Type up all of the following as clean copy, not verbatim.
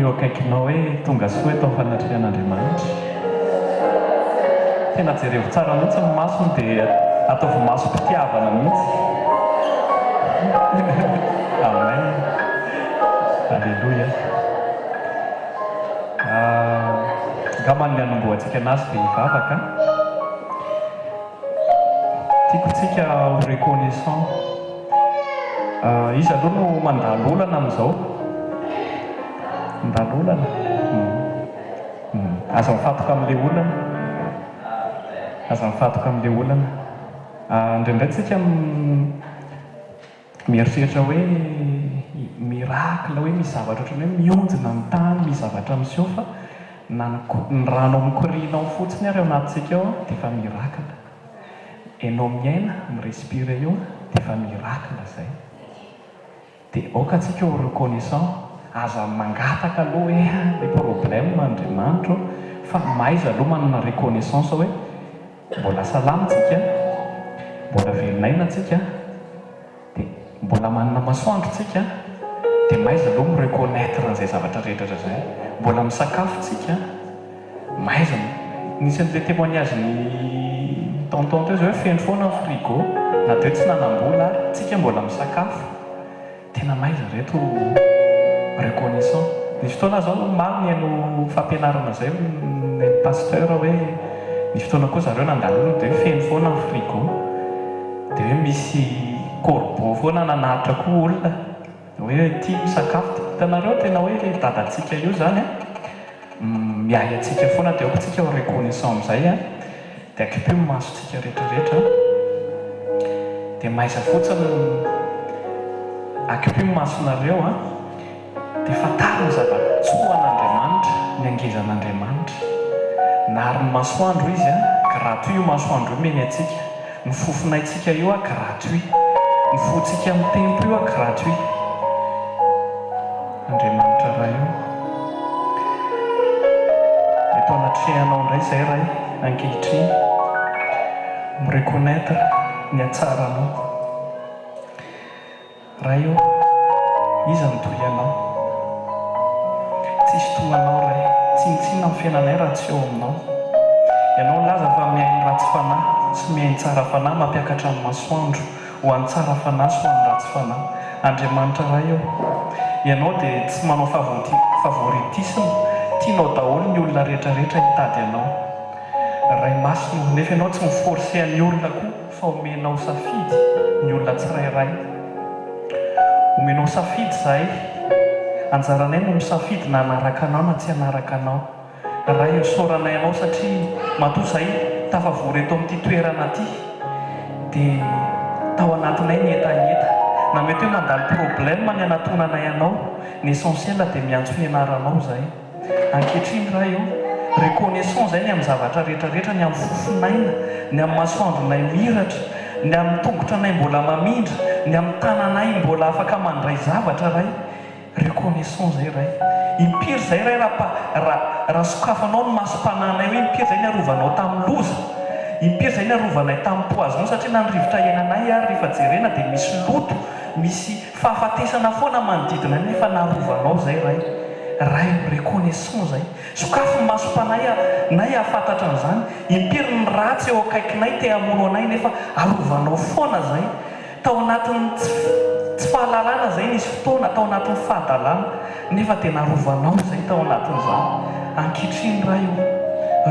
eo akaikinao hoe tonga soa tao fanatrehan'Andriamanitra. Tena jerevo tsara mihitsy ny masony dia ataovy masom-pitiavana mihitsy. Amen. Alleluia. Angambany ny hanombohantsika anazy dia hivavaka. Tiako tsika ho reconnaissant. Izy aloha no mandalo olana amin'izao. Mandalo olana. Aza mifatoka amin'ilay olana. Aza mifatoka amin'ilay olana. Indraindray tsika mieritreritra hoe mirakla hoe misy zavatra ohatrany hoe mionjina ny tany, misy zavatra miseho fa na ny rano mikorianao fotsiny ary ao anatintsika ao dia efa mirakla. Ianao miaina, mirespire eo dia efa mirakla izay. Dia aoka antsika ho reconnaissant, aza mangataka aloha hoe ilay problème Andriamanitra fa maiza aloha manana reconnaissance hoe mbola salama tsika, mbola velon'aina tsika, dia mbola manana masoandro tsika, dia maiza aloha mireconnaître an'izay zavatra rehetra izay. Mbola misakafo tsika, maiza nisan'ilay témoignage-ny tonton teo zay hoe feno foana ny frigo, na teo tsy nanam-bola ary tsika mbola misakafo. Tena maiza reto reconnaissant. Ny fotoana zao mamy haino fampianarana zay ny pasteur hoe ny fotoana koa zareo nandalona dia hoe feno foana ny frigo, dia hoe misy corbeau foana nanaritra koa olona hoe tia misakafo. Hitanareo tena hoe dadantsika io zany miay antsika foana dia aokantsika ho reconnaissant amin'izay dia akipio masontsika rehetrarehetra. Dia maiza fotsiny akipio masonareo dia fantarina zava-tsoa an'Andriamanitra, ny angezan'Andriamanitra. Na ary ny masoandro izy gratuit io masoandro io meny antsika. Ny fofonaitsika io gratuit. Ny fontsika amin'ny tempo io gratuit. Andriamanitra raha io. Eto anatrehanao indray izay raha ankehitriny mireconnaître ny hatsaranao. Raha io iza ny toy anao. Tsisy toanao raha tsinitsina amin'ny fiainanay raha tsy eo aminao. Ianao laza fa miainy ratsy fanahy sy miainy tsara fanahy mampiakatra amin'ny masoandro ho an'ny tsara fanahy sy ho an'ny ratsy fanahy. Andriamanitra raha io. Ianao dia tsy manao favoritisme, tianao daholo ny olona rehetrarehetra hitady anao. Ray masino nefa ianao tsy miforce ny olona koa fa omenao safidy ny olona tsirairay. Omenao safidy zahay, anjaranay no misafidy na anaraka anao na tsy anaraka anao. Raha io soranay anao satria matoa zahay tafavory eto amin'ity toerana ity dia tao anatinay ny etaeta. Na mety hoe mandalo problème ny anatonanay anao, ny essentiel dia miantso fianaranao zahay. Ankehitriny raha io reconnaissant zay ny amin'ny zavatra rehetrarehetra, ny amin'ny fofonaina, ny amin'ny masoandronay miratra, ny amin'ny tongotranay mbola mamindra, ny amin'ny tananay mbola afaka mandray zavatra rahay. Reconnaissant zay rahay. Impiry zay rahay raha sokafanao ny masom-pananay hoe impiry zay ny arovanao tamin'ny loza, impiry zay ny arovanay tamin'ny poison satria nandrivotra iainanay ary rehefa jerena dia misy loto, misy fahafatesana foana manodidina nefa narovanao zay rahay. Rahay reconnaissant zay. Sokafo ny masom-panay nay ahafantatra an'izany. Impiry ny ratsy eo akaikinay te hamono anay nefa arovanao foana zay. Tao anatin'ny tsy fahalalana zay nisy fotoana, tao anatin'ny fahadalana nefa dia narovanao zay tao anatin'izany. Ankehitriny raha io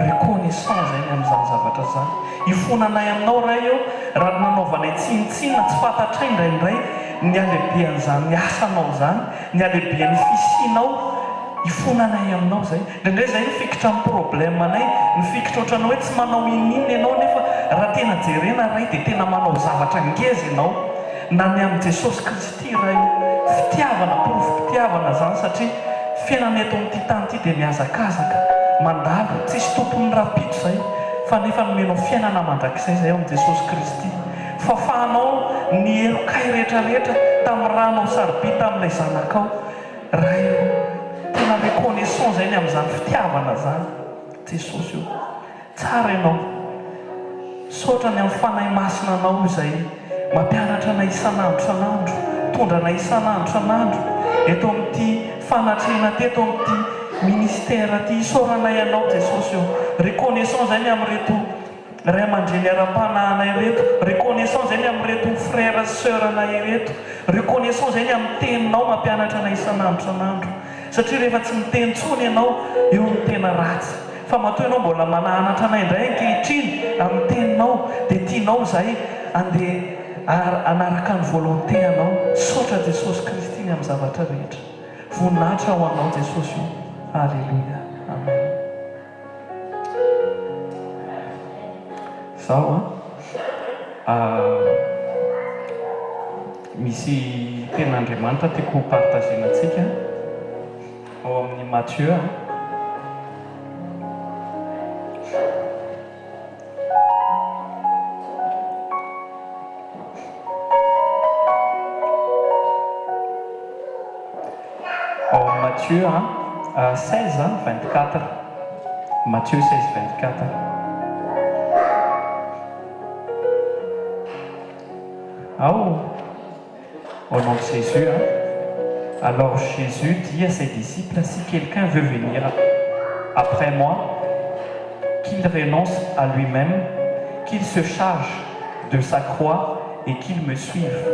reconnaissant zay ny amin'izany zavatra zany. Ifonanay aminao raha io raha nanaovanay tsinitsina tsy fantatray indraindray ny alehibean'izany asanao zany, ny alehibean'ny fisianao. Ifonanay aminao zay. Indraindray zay nifikitra amin'ny problème anay, nifikitra ohatranao hoe tsy manao ininona ianao nefa raha tena jerena rahay dia tena manao zavatra ngeza ianao. Na ny amin'ny Jesosy Kristy rahay fitiavana, porofo-pitiavana zany satria fiainana eto amin'ity tany ity dia mihazakazaka, mandalo, tsisy tompony rapito zay fa nefa nomenao fiainana mandrakizay zay amin'ny Jesosy Kristy. Fafanao ny herokay rehetrarehetra tamin'ny ranao saribia tamin'ilay zanakao. Raha io tena reconnaissant zay ny amin'izany fitiavana zany. Jesosy io tsara ianao, saotra ny amin'ny fanahy masina anao izay mampianatra anay isan'andro isan'andro, tondrana isan'andro san'andro eto amin'ity fanatrena ty eto amin'ity ministère ty isaorana ianao Jesosy eo. Reconnaissant zay ny amin'reto ray aman-dreny ara-panahana ireto, reconnaissant zay ny amin'reto frère sœurna ireto, reconnaissant zay ny amin'ny teninao mampianatra na isan'andro san'andro, satria rehefa tsy miteny tsony ianao eo ny tena ratsy. Fa matoa ianao mbola mananatra anay indray ankehitriny amin'ny teninao dia tianao zay andeha anaraka ny volonté anao. Saotra Jesosy Kristy ny amin'ny zavatra rehetra. Voninahitra ho anao Jesosy io. Alléluia. Amen. Zaho misy ten'Andriamanitra tiako ho partagenantsika ao amin'ny Matthieu Matthieu 16:24. Matthieu 16:24. Au nom de Jésus. Alors Jésus dit à ses disciples, si quelqu'un veut venir après moi, qu'il renonce à lui-même, qu'il se charge de sa croix et qu'il me suive.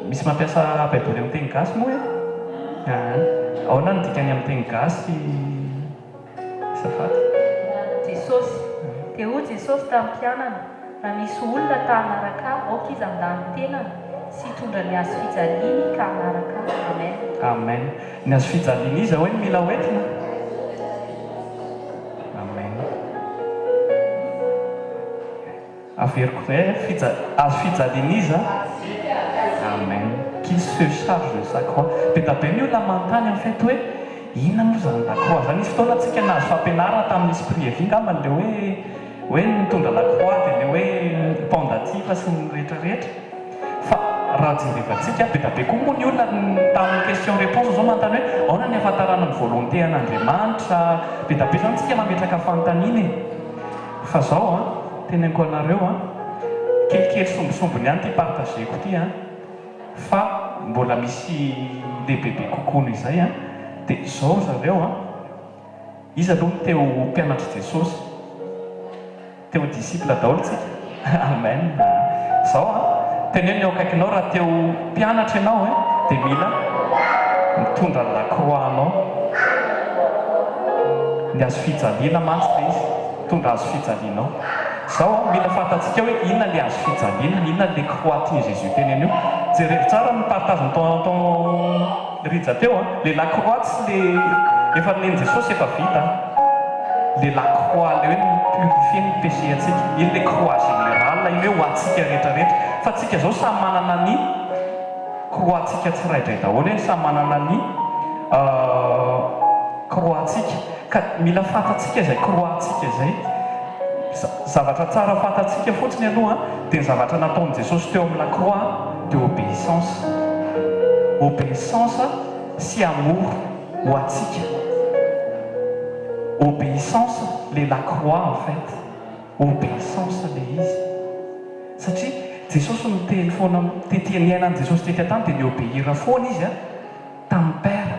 Misy mampiasa Bible amin'ny teny gasy moa ahoana ny dikany amin'ny teny gasy Safady? Jesosy dia hoy Jesosy tamin'ny mpianana, raha misy olona ta hanaraka aoka izy andany tenany sy hitondra ny azo fijaliany ka hanaraka. Amen. Amen. Ny azo fijaliana izy hoe mila hoentina. Amen. Averiko hoe azo fijaliana izy. Amen. Qu'il se charge de sa croix. Be ny olona manontany en fait hoe inona moa zany la croix zany. Nisy fotoana antsika nahazo fampianarana tamin'ny esprit evy ngambany le hoe mitondra la croix dia le hoe pendativa sy ny rehetrarehetra. Fa raha jerevantsika be koa moa ny olona tamin'ny question réponse zao manontany hoe ahoana ny ahafantarana ny volonté an'Andriamanitra. Be zany tsika mametraka fanontaniana. Fa zao teneniko anareo kelikely sombosombony ihany ty partageko ty fa mbola misy lehibehibe kokoa noho izay dia zao zareo izy aloha teo mpianatra Jesosy, teo disciple daholo tsika. Amen. Zao teneno eo akaikinao raha teo mpianatra ianao dia mila mitondra la croix anao. Ny azo fijaliana mantsy dia izy mitondra azo fijalianao. Zao mila fantatsika hoe inona le azo fijaliana, inona le croix ty Jésus teneny io. Jereo tsara ny partage ton rija teo le la croix tsy le efa neny Jesosy efa vita. Le la croix le hoe purifie ny péché atsika. Iny le croix générale iny hoe ho atsika rehetrarehetra. Fa atsika zao samy manana ny croix atsika tsiraidray daholo hoe samy manana ny croix atsika. Ka mila fantatsika zay croix atsika zay. Zavatra tsara fantatsika fotsiny aloha dia ny zavatra nataon'i Jesosy teo amin'ny la croix dia obéissance. Obéissance sy amour ho atsika. Obéissance le la croix en fait. Obéissance le izy. Satria Jesosy miteny foana tetỳ ny ainan'i Jesosy tetỳ tany dia ny obéira foana izy tamin'ny Père.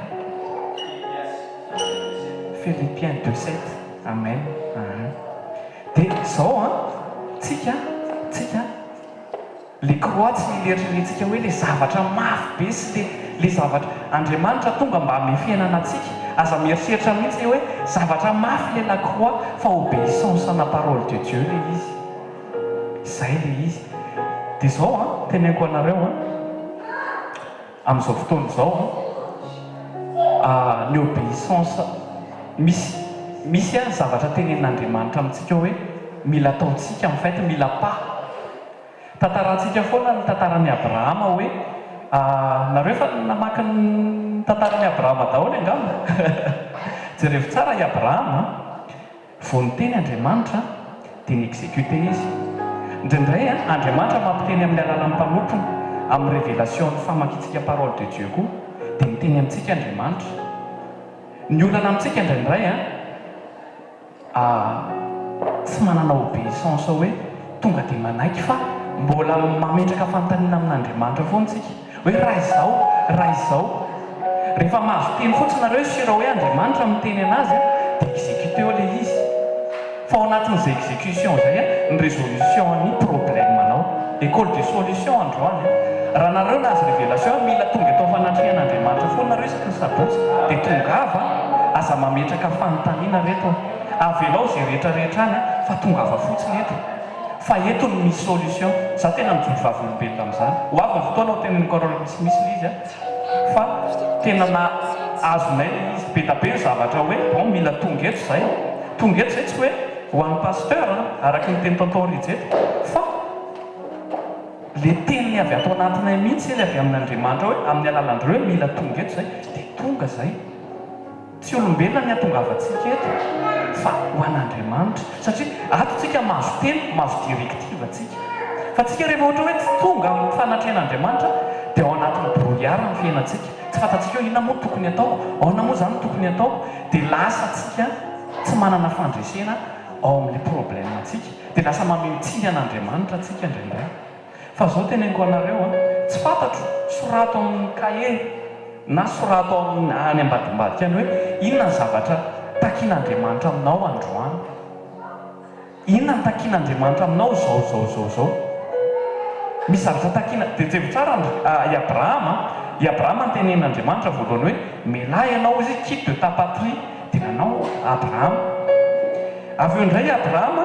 Philippiens 2:7. Amen. Dia zao tsika le croix tsy ileritrerentsika hoe le zavatra mafy be sy le zavatra Andriamanitra tonga mba ame fiainana atsika. Aza mieritreritra mihitsy hoe zavatra mafy le la croix fa obéissance na parole de Dieu le izy. Zay le izy. Dia zao teneniko anareo amin'izao fotoana izao ny obéissance misy zavatra tenen'Andriamanitra amintsika hoe mila ataontsika en fait mila pas. Tantarantsika foana ny tantaran'i Abrahama hoe nareo efa namaky ny tantaran'i Abrahama daholo angamba. Jereo tsara i Abrahama vao niteny Andriamanitra dia niexécute izy. Indraindray Andriamanitra mampiteny amin'ny alalan'ny mpanompony amin'ny révélation ny famakitsika parole de Dieu koa dia niteny amintsika Andriamanitra. Ny olana amintsika indraindray tsy manana obéissance hoe tonga dia manaiky fa mbola mametraka fanontaniana amin'Andriamanitra foana tsika. hoe raha izao rehefa mahazo teny fotsiny nareo sira hoe Andriamanitra miteny anazy dia exécuté eo ilay izy fa ao anatin'izay exécution zay ny résolution ny problèmenao école de solution androany raha nareo nazy révélation mila tonga eto fanatrehan'Andriamanitra foana nareo isaky ny sabotsy dia tongava aza mametraka fanontaniana reto avelao zay rehetrarehetra any fa tongava fotsiny eto fa eto no misy solution za tena mijory vavolombelona amin'izany ho avy ny fotoana ho tenany korona misimisy le izy fa tena na azonay izy be tabe ny zavatra hoe bon mila tonga eto zay tsy hoe ho an'ny pasteur araky ny teny tantao rijeto fa le teniny avy ato anatinay mihitsy le avy amin'Andriamanitra hoe amin'ny alalandreo hoe mila tonga eto zay dia tonga zay tsy olombelona ny atongavantsika eto fa ho an'Andriamanitra satria atontsika mahazo teny mahazo directive atsika fa tsika rehefa ohatra hoe tsy tonga amin'ny fanatrehan'Andriamanitra dia ao anatin'ny brouillard ny fiainantsika tsy fantatsika hoe inona moa tokony ataoko aona moa zany tokony ataoko dia lasa tsika tsy manana fandresena ao amin'ilay problème atsika dia lasa mametsiny an'Andriamanitra atsika indraindray fa zao teneniko anareo tsy fantatro sorato amin'ny cahier na sorato any ambadimbadika any hoe inona ny zavatra takian'Andriamanitra aminao androany inona ny takian'Andriamanitra aminao zao misy zavatra takiana dia jevo tsara i Abrahama ny tenen'Andriamanitra voalohany hoe melahy ianao izy quitte de ta patrie dia nanao Abrahama avy eo indray Abrahama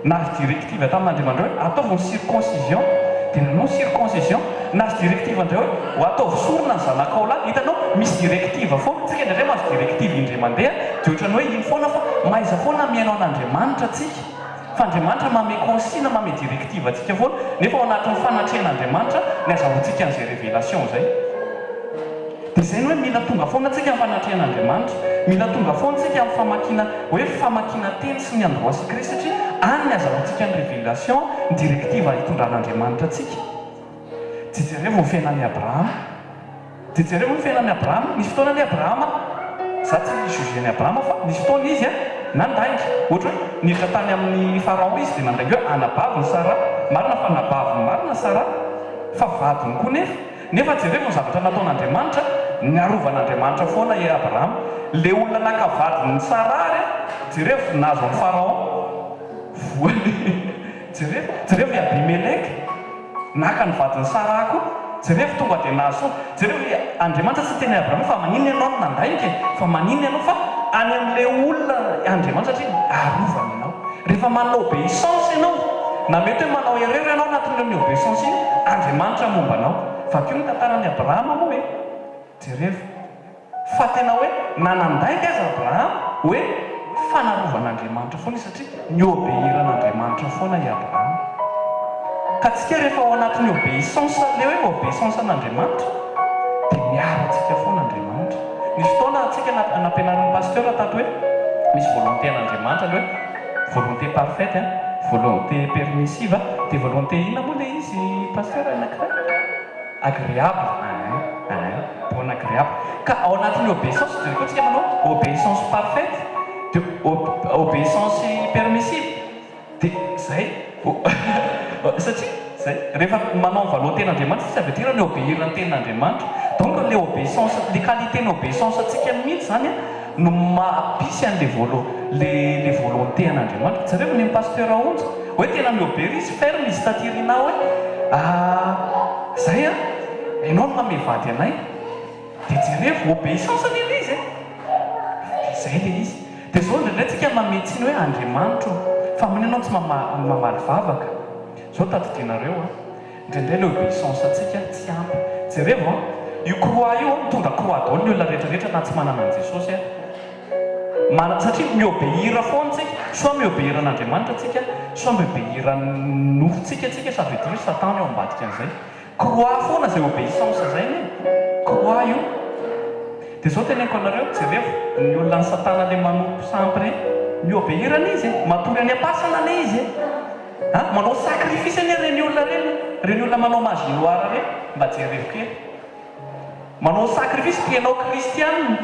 nahazo directive tamin'Andriamanitra hoe ataovy ny circoncision dia nanao circoncision nahazo directive indray hoe ho ataovy sorona ny zanakao lahy hitanao misy directive foana tsika indray mahazo directive indray mandeha dia ohatrany hoe iny foana fa maiza foana miainao an'Andriamanitra atsika fa Andriamanitra mame consigne mame directive atsika foana nefa ao anatin'ny fanatrehan'Andriamanitra ny azahoantsika an'izay révélation zay dia zay ny hoe mila tonga foana tsika amin'ny fanatrehan'Andriamanitra mila tonga foana tsika amin'ny famakina hoe famakina teny sy ny androa sy Kristy satria any ny azahoantsika ny révélation ny directive hitondran'Andriamanitra atsika jejerevo ny fiainan'ny Abrahama jejerevo ny fiainan'ny Abrahama nisy fotoanany Abrahama za tsy jugen'ny Abrahama fa nisy fotoana izy nandainga ohatra hoe niditra tany amin'ny Pharaon izy dia nandainga hoe anabavy ny Sara marina fa nabavy marina Sara fa vadiny koa nefa jerevo ny zavatra nataon'Andriamanitra niarovan'Andriamanitra foana i Abrahama le olona nakavadiny Sara ary jerevo nazo ny Pharaon voany jerevo i Abimeleka naka ny vadiny Sara koa jerevo tonga dia nazo jerevo Andriamanitra tsy teny Abrahama fa manino ianao no nandainga fa manino ianao fa any amin'ilay olona Andriamanitra satria arovany ianao rehefa manao obéissance ianao na mety hoe manao erreur ianao anatin'ireo obéissance iny Andriamanitra momba anao fa keo ny tantarany Abrahama moa hoe jerevo fa tena hoe nanandainga azy Abrahama hoe fanarovana foana satria ny obéiran'Andriamanitra foana i Abrahama ka tsika rehefa ao anatin'ny obéissance le hoe obéissance an'Andriamanitra dia miaro atsika foana Andriamanitra nisy fotoana atsika nampianarin'ny pasteur tato hoe misy volonté an'Andriamanitra le hoe volonté parfaite volonté permissive dia volonté inona moa le izy pasteur anankiray agréable bon agréable ka ao anatin'ny obéissance dia koa tsika manao obéissance parfaite dia obéissance permissive dia zay satria zay rehefa manao ny volontén'Andriamanitra tsy avy aty ny obéir ny tenin'Andriamanitra donc le obéissance le qualité ny obéissance atsika mihitsy zany no mampisy an'le le volonté an'Andriamanitra zareo ny pasteur aonja hoe tena miobéir izy ferme izy tatirina hoe zay ianao no mamevady anay dia jerevo obéissance an'ile izy dia zay le izy dia zao ndraindray tsika mametsiny hoe Andriamanitra fa manenao tsy mamaly vavaka zao tadidinareo indraindray le obéissance atsika tsy ampy jerevo io croix io mitondra croix daholo ny olona rehetrarehetra na tsy manana an' Jesosy satria miobéira foana tsika soit miobéir an'Andriamanitra tsika soit miobéir nofontsika tsika ça veut dire Satan eo ambadika an'izay croix foana zay obéissance zay croix io dia zao teneniko anareo jerevo ny olona ny Satana le manompo sampy reny miobéir an'izy matory any am-pasana ane izy manao sacrifice ane reny olona manao magie noire reny mba jerevo kely manao sacrifice tianao kristianina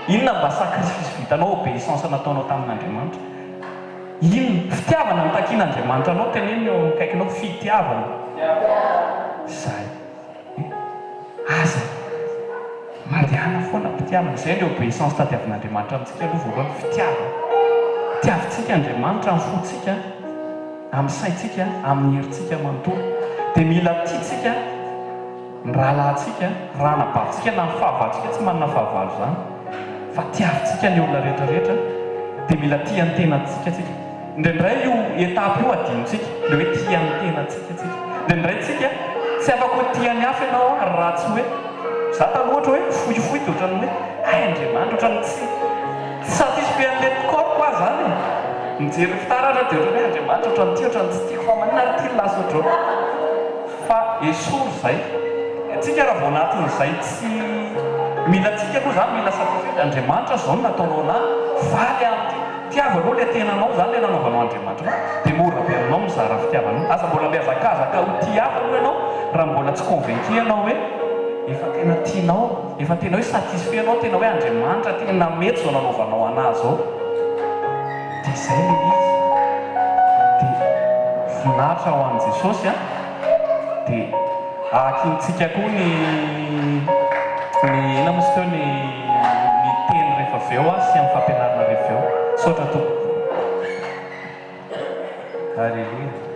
inona mba sacrifice vitanao obéissance nataonao tamin'Andriamanitra inona fitiavana mitakian'Andriamanitra anao teneny eo akaikinao fitiavana zay aza mariana foana mpitiavana zay ny obéissance tadiavin'andriamanitra amintsika aloha voalohany fitiava tiavintsika andriamanitra amin'ny fontsika amin'ny saintsika amin'ny herintsika manontolo dia mila tiatsika ny rahalahintsika raha nabavintsika na ny fahavalontsika tsy manana fahavalo zany fa tiavintsika ny olona rehetrarehetra dia mila tia ny tenantsika tsika indraindray io etapy io adinontsika le hoe tia ny tenantsika tsika indraindray tsika tsy afaka hoe tia ny hafa ianao ary raha tsy hoe za taloha ohatra hoe fohifohy dia ohatrany hoe andriamanitra ohatrany tsy satisfait-n'le corps koa zany mijery fitaratra dia ohatrany hoe andriamanitra ohatrany ty ohatrany tsy tiako fa manina ry ty lasa ohatrao fa esory zay tsika raha vao anatin'izay tsy mila tsika aloha zany mila satisfait andriamanitra zao no nataonao anahy valy amty tiava aloha le tenanao zany le nanaovanao andriamanitra dia mora be aminao mizara fitiavanao aza mbola miazakazaka ho tiava aloha ianao raha mbola tsy convaincu ianao hoe efa tena tianao efa tena hoe satisfait anao tena hoe andriamanitra tena mety zao nanaovanao anahy zao dia izay le izy dia voninahitra ho an'i Jesosy a dia ahakintsika koa ny ina moa izy teo ny teny rehefa avy eo a sy amin'ny fampianarana rehefa eo saotra tompo. Alleluia.